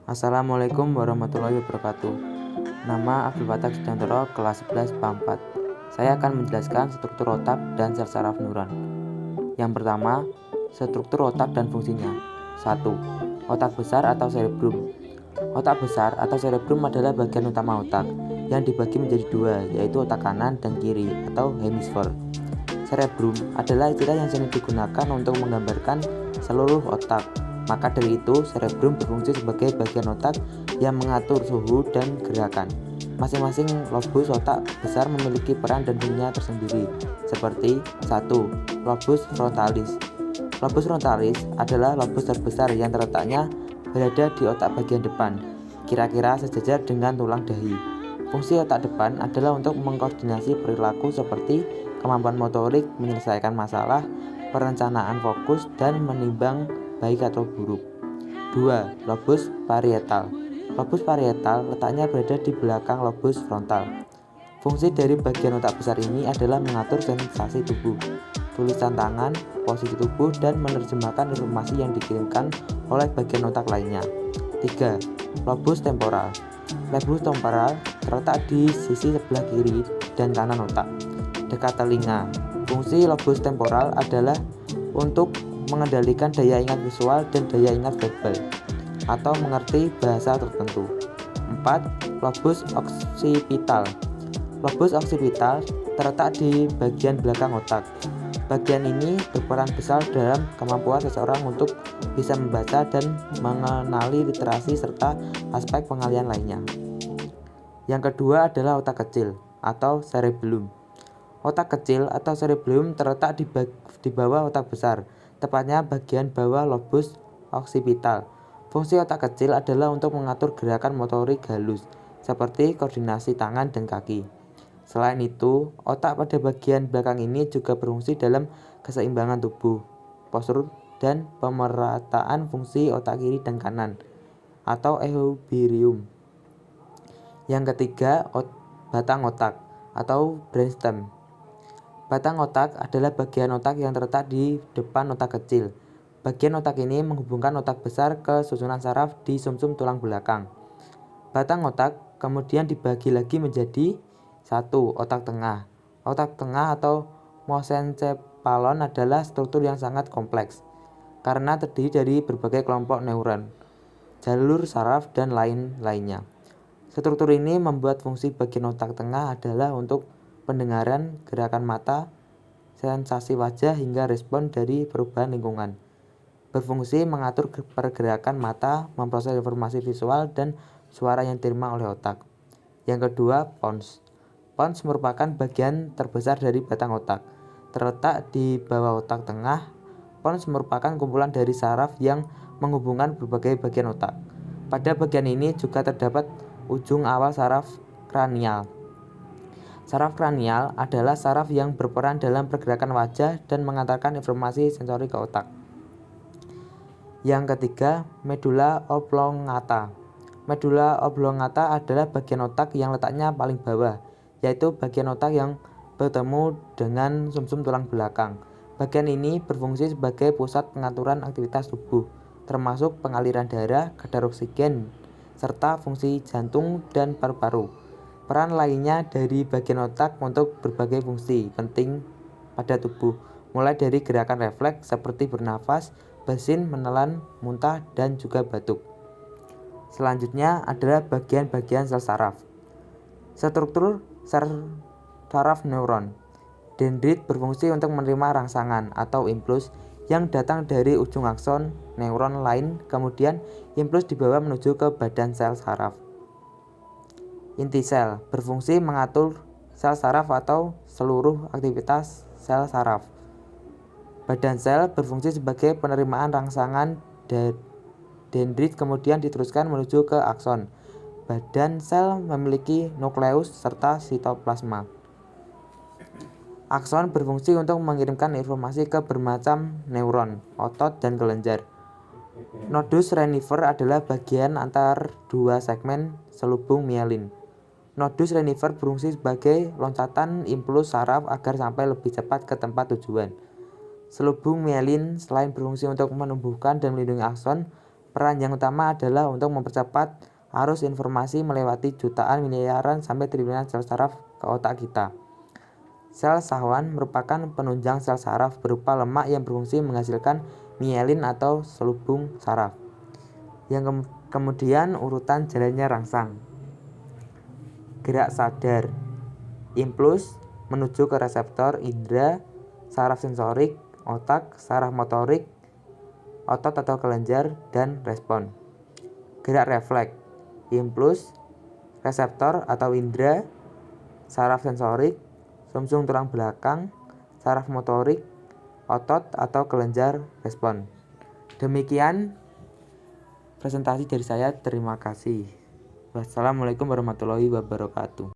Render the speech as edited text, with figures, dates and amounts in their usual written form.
Assalamualaikum warahmatullahi wabarakatuh. Nama Abdul Fattah Sudiantoro, kelas 11 PAM 4. Saya akan menjelaskan struktur otak dan sel saraf neuron. Yang pertama, struktur otak dan fungsinya. 1. Otak besar atau cerebrum. Otak besar atau cerebrum adalah bagian utama otak yang dibagi menjadi dua, yaitu otak kanan dan kiri atau hemisfer. Cerebrum adalah istilah yang sering digunakan untuk menggambarkan seluruh otak. Maka dari itu, cerebrum berfungsi sebagai bagian otak yang mengatur suhu dan gerakan. Masing-masing lobus otak besar memiliki peran dan fungsinya tersendiri, seperti 1. Lobus frontalis. Lobus frontalis adalah lobus terbesar yang terletaknya berada di otak bagian depan, kira-kira sejajar dengan tulang dahi. Fungsi otak depan adalah untuk mengkoordinasi perilaku seperti kemampuan motorik, menyelesaikan masalah, perencanaan fokus, dan menimbang baik atau buruk. 2. Lobus parietal. Lobus parietal letaknya berada di belakang lobus frontal. Fungsi dari bagian otak besar ini adalah mengatur sensasi tubuh, tulisan tangan, posisi tubuh, dan menerjemahkan informasi yang dikirimkan oleh bagian otak lainnya. 3. Lobus temporal. Lobus temporal terletak di sisi sebelah kiri dan kanan otak, dekat telinga. Fungsi lobus temporal adalah untuk mengendalikan daya ingat visual dan daya ingat verbal, atau mengerti bahasa tertentu. 4. Lobus occipital. Lobus occipital terletak di bagian belakang otak. Bagian ini berperan besar dalam kemampuan seseorang untuk bisa membaca dan mengenali literasi serta aspek pengalian lainnya. Yang kedua adalah otak kecil atau cerebellum. Otak kecil atau cerebellum terletak di bawah otak besar, tepatnya bagian bawah lobus occipital. Fungsi otak kecil adalah untuk mengatur gerakan motorik halus, seperti koordinasi tangan dan kaki. Selain itu, otak pada bagian belakang ini juga berfungsi dalam keseimbangan tubuh, postur, dan pemerataan fungsi otak kiri dan kanan, atau equilibrium. Yang ketiga, batang otak atau brainstem. Batang otak adalah bagian otak yang terletak di depan otak kecil. Bagian otak ini menghubungkan otak besar ke susunan saraf di sumsum tulang belakang. Batang otak kemudian dibagi lagi menjadi 1. Otak tengah. Otak tengah atau mesencephalon adalah struktur yang sangat kompleks karena terdiri dari berbagai kelompok neuron, jalur saraf, dan lain-lainnya. Struktur ini membuat fungsi bagian otak tengah adalah untuk pendengaran, gerakan mata, sensasi wajah, hingga respon dari perubahan lingkungan. Berfungsi mengatur pergerakan mata, memproses informasi visual dan suara yang diterima oleh otak. Yang kedua, pons. Pons merupakan bagian terbesar dari batang otak. Terletak di bawah otak tengah, pons merupakan kumpulan dari saraf yang menghubungkan berbagai bagian otak. Pada bagian ini juga terdapat ujung awal saraf kranial. Saraf kranial adalah saraf yang berperan dalam pergerakan wajah dan mengantarkan informasi sensori ke otak. Yang ketiga, medula oblongata. Medula oblongata adalah bagian otak yang letaknya paling bawah, yaitu bagian otak yang bertemu dengan sumsum tulang belakang. Bagian ini berfungsi sebagai pusat pengaturan aktivitas tubuh, termasuk pengaliran darah, kadar oksigen, serta fungsi jantung dan paru-paru. Peran lainnya dari bagian otak untuk berbagai fungsi penting pada tubuh, mulai dari gerakan refleks seperti bernafas, bersin, menelan, muntah, dan juga batuk. Selanjutnya adalah bagian-bagian sel saraf. Struktur sel saraf neuron. Dendrit berfungsi untuk menerima rangsangan atau impuls yang datang dari ujung akson neuron lain, kemudian impuls dibawa menuju ke badan sel saraf. Inti sel berfungsi mengatur sel saraf atau seluruh aktivitas sel saraf. Badan sel berfungsi sebagai penerimaan rangsangan dendrit kemudian diteruskan menuju ke akson. Badan sel memiliki nukleus serta sitoplasma. Akson berfungsi untuk mengirimkan informasi ke bermacam neuron, otot, dan kelenjar. Nodus renifer adalah bagian antar dua segmen selubung mielin. Nodus renifer berfungsi sebagai loncatan impuls saraf agar sampai lebih cepat ke tempat tujuan. Selubung mielin selain berfungsi untuk menumbuhkan dan melindungi akson, Peran yang utama adalah untuk mempercepat arus informasi melewati jutaan, miliaran, sampai triliunan sel saraf ke otak kita. Sel sahwan merupakan penunjang sel saraf berupa lemak yang berfungsi menghasilkan mielin atau selubung saraf. Yang kemudian urutan jalannya rangsang. Gerak sadar, impuls menuju ke reseptor indera, saraf sensorik, otak, saraf motorik, otot atau kelenjar, dan respon. Gerak refleks, impuls, reseptor atau indera, saraf sensorik, sumsum tulang belakang, saraf motorik, otot atau kelenjar, respon. Demikian presentasi dari saya. Terima kasih. Wassalamualaikum warahmatullahi wabarakatuh.